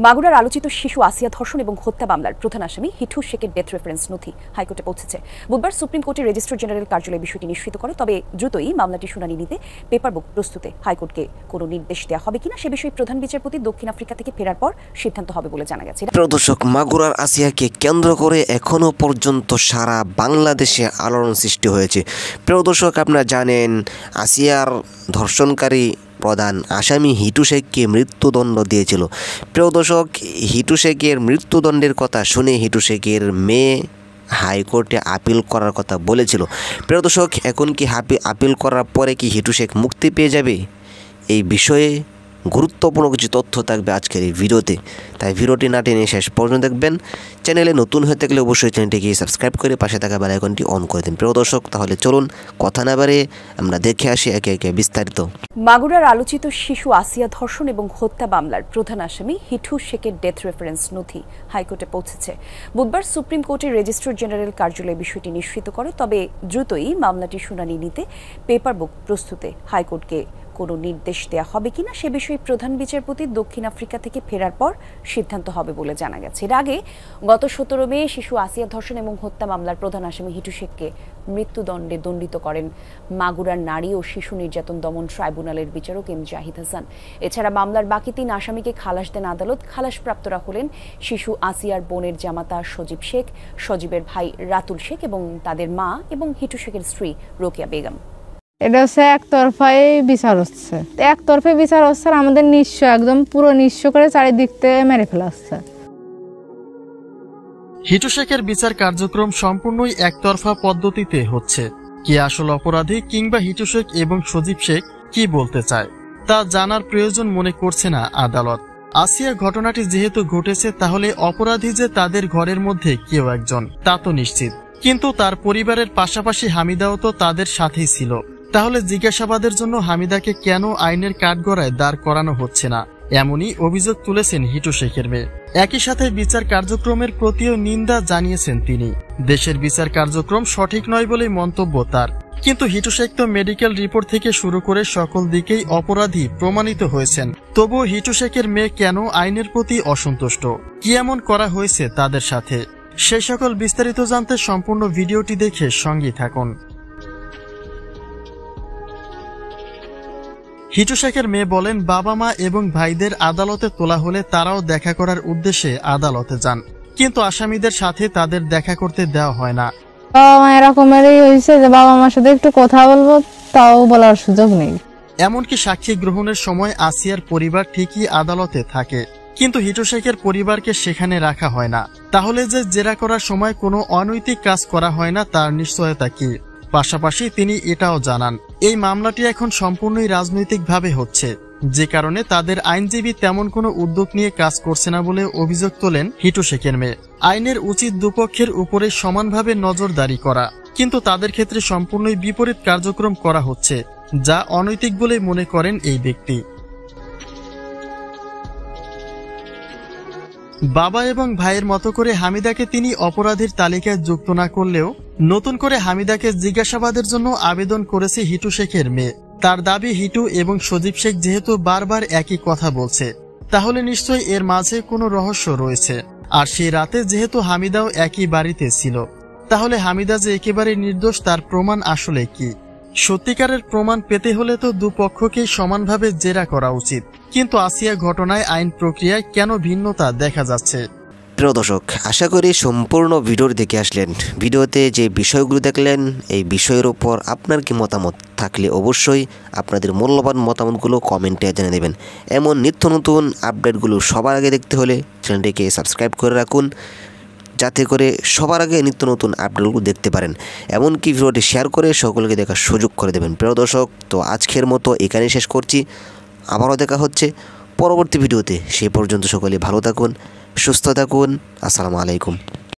মাগুরার আলোচিত শিশু আসিয়া ধর্ষণ এবং হত্যা মামলার প্রধান আসামি হিটু শেখের ডেথ রেফারেন্স নথি হাইকোর্টে পৌঁছেছে। বুধবার সুপ্রিম কোর্টের রেজিস্ট্রার জেনারেল কার্যালয় বিষয়টি নিশ্চিত করে, তবে দ্রুতই মামলাটি শুনানি নিতে পেপার বুক প্রস্তুতে হাইকোর্টকে কোনো নির্দেশ দেওয়া হবে কিনা সে বিষয়ে প্রধান বিচারপতি দক্ষিণ আফ্রিকা থেকে ফেরার পর সিদ্ধান্ত হবে বলে জানা গেছে। দর্শক, মাগুরার আসিয়াকে কেন্দ্র করে এখনো পর্যন্ত সারা বাংলাদেশে আলোড়ন সৃষ্টি হয়েছে। প্রিয় দর্শক, আপনারা জানেন আসিয়ার ধর্ষণকারী প্রধান আসামি হিটু শেখকে মৃত্যুদণ্ড দিয়েছিল। প্রিয় দর্শক, হিটু শেখের মৃত্যুদণ্ডের কথা শুনে হিটু শেখের মেয়ে হাইকোর্টে আপিল করার কথা বলেছিল। প্রিয় দর্শক, এখন কি আপিল করার পরে কি হিটু শেখ মুক্তি পেয়ে যাবে? এই বিষয়ে গুরুত্বপূর্ণ কিছু তথ্য থাকবে আজকের এই ভিডিওতে, তাই ভিডিওটি না টেনে শেষ পর্যন্ত দেখবেন। চ্যানেলে নতুন হয়ে থাকলে অবশ্যই চ্যানেলটিকে সাবস্ক্রাইব করে পাশে থাকা বেল আইকনটি অন করে দিন। প্রিয় দর্শক, তাহলে চলুন কথা না বাড়িয়ে আমরা দেখে আসি একে একে বিস্তারিত। মাগুরার আলোচিত শিশু আসিয়া ধর্ষণ এবং হত্যা মামলার প্রধান আসামি হিটু শেখের ডেথ রেফারেন্স নথি হাইকোর্টে পৌঁছেছে। বুধবার সুপ্রিম কোর্টের রেজিস্ট্রার জেনারেল কার্যালয় বিষয়টি নিশ্চিত করে, তবে দ্রুতই মামলাটি শুনানি নিতে পেপার বুক প্রস্তুতে হাইকোর্টকে কোনো নির্দেশ দেওয়া হবে কিনা সে বিষয়ে প্রধান বিচারপতি দক্ষিণ আফ্রিকা থেকে ফেরার পর সিদ্ধান্ত হবে বলে জানা গেছে। এর আগে গত 17 মে শিশু আসিয়া ধর্ষণ এবং হত্যা মামলার প্রধান আসামি হিটু শেখকে মৃত্যুদণ্ডে দণ্ডিত করেন মাগুরার নারী ও শিশু নির্যাতন দমন ট্রাইব্যুনালের বিচারক এম জাহিদ হাসান। এছাড়া মামলার বাকি 3 আসামিকে খালাস দেন আদালত। খালাসপ্রাপ্তরা হলেন শিশু আসিয়ার বোনের জামাতা সজীব শেখ, সজীবের ভাই রাতুল শেখ এবং তাদের মা এবং হিটু শেখের স্ত্রী রোকেয়া বেগম। এটা হচ্ছে একতরফাই বিচার হচ্ছে, একতরফাই বিচার হচ্ছে, আমাদের নিঃস্ব একদম পুরো নিঃস্ব করে চারিদিক থেকে মেরে ফেলা হচ্ছে। হিটু শেখের বিচার কার্যক্রম সম্পূর্ণই একতরফা পদ্ধতিতে হচ্ছে। কে আসল অপরাধী কিংবা হিটু শেখ এবং সজীব শেখ কি বলতে চায় তা জানার প্রয়োজন মনে করছে না আদালত। আসিয়া ঘটনাটি যেহেতু ঘটেছে, তাহলে অপরাধী যে তাদের ঘরের মধ্যে কেউ একজন তা তো নিশ্চিত, কিন্তু তার পরিবারের পাশাপাশি হামিদাও তো তাদের সাথেই ছিল। তাহলে জিজ্ঞাসাবাদের জন্য হামিদাকে কেন আইনের কাঠগড়ায় দাঁড় করানো হচ্ছে না, এমনই অভিযোগ তুলেছেন হিটু শেখের মেয়ে। একই সাথে বিচার কার্যক্রমের প্রতিও নিন্দা জানিয়েছেন তিনি। দেশের বিচার কার্যক্রম সঠিক নয় বলেই মন্তব্য তার। কিন্তু হিটু শেখ তো মেডিকেল রিপোর্ট থেকে শুরু করে সকল দিকেই অপরাধী প্রমাণিত হয়েছেন। তবুও হিটু শেখের মেয়ে কেন আইনের প্রতি অসন্তুষ্ট? কি এমন করা হয়েছে তাদের সাথে? সেই সকল বিস্তারিত জানতে সম্পূর্ণ ভিডিওটি দেখে সঙ্গেই থাকুন। হিটু শেখের মেয়ে বলেন, বাবা মা এবং ভাইদের আদালতে তোলা হলে তারাও দেখা করার উদ্দেশ্যে আদালতে যান, কিন্তু আসামিদের সাথে তাদের দেখা করতে দেওয়া হয় না। বাবা মা এরকমেরই হয়েছে যে বাবা মার সাথে একটু কথা বলবো তাও বলার সুযোগ নেই। এমনকি সাক্ষী গ্রহণের সময় আসিয়ার পরিবার ঠিকই আদালতে থাকে, কিন্তু হিটু শেখের পরিবারকে সেখানে রাখা হয় না। তাহলে যে জেরা করার সময় কোনো অনৈতিক কাজ করা হয় না তার নিশ্চয়তা কি? পাশাপাশি তিনি এটাও জানান, এই মামলাটি এখন সম্পূর্ণই রাজনৈতিকভাবে হচ্ছে, যে কারণে তাদের আইনজীবী তেমন কোনো উদ্যোগ নিয়ে কাজ করছে না বলে অভিযোগ তোলেন হিটু শেখের মেয়ে। আইনের উচিত দুপক্ষের উপরে সমানভাবে নজরদারি করা, কিন্তু তাদের ক্ষেত্রে সম্পূর্ণই বিপরীত কার্যক্রম করা হচ্ছে, যা অনৈতিক বলে মনে করেন এই ব্যক্তি। বাবা এবং ভাইয়ের মতো করে হামিদাকে তিনি অপরাধীর তালিকায় যুক্ত না করলেও নতুন করে হামিদাকে জিজ্ঞাসাবাদের জন্য আবেদন করেছে হিটু শেখের মেয়ে। তার দাবি, হিটু এবং সজীব শেখ যেহেতু বারবার একই কথা বলছে, তাহলে নিশ্চয়ই এর মাঝে কোনো রহস্য রয়েছে। আর সেই রাতে যেহেতু হামিদাও একই বাড়িতে ছিল, তাহলে হামিদা যে একেবারে নির্দোষ তার প্রমাণ আসলে কি? সত্যিকারের প্রমাণ পেতে হলে তো দুপক্ষকেই সমানভাবে জেরা করা উচিত, কিন্তু আসিয়া ঘটনায় আইন প্রক্রিয়ায় কেন ভিন্নতা দেখা যাচ্ছে? প্রিয় দর্শক, আশা করি সম্পূর্ণ ভিডিওটি দেখে আসলেন। ভিডিওতে যে বিষয়গুলো দেখলেন, এই বিষয়ের উপর আপনার কি মতামত থাকলে অবশ্যই আপনাদের মূল্যবান মতামতগুলো কমেন্টে জানিয়ে দেবেন। এমন নিত্য নতুন আপডেটগুলো সবার আগে দেখতে হলে চ্যানেলটিকে সাবস্ক্রাইব করে রাখুন, যাতে করে সবার আগে নিত্য নতুন আপডেটগুলো দেখতে পারেন। এমনকি ভিডিওটি শেয়ার করে সকলকে দেখার সুযোগ করে দেবেন। প্রিয় দর্শক, তো আজকের মতো এখানেই শেষ করছি। আবারও দেখা হচ্ছে পরবর্তী ভিডিওতে। সেই পর্যন্ত সকলে ভালো থাকুন, সুস্থ থাকুন। আসসালামু আলাইকুম।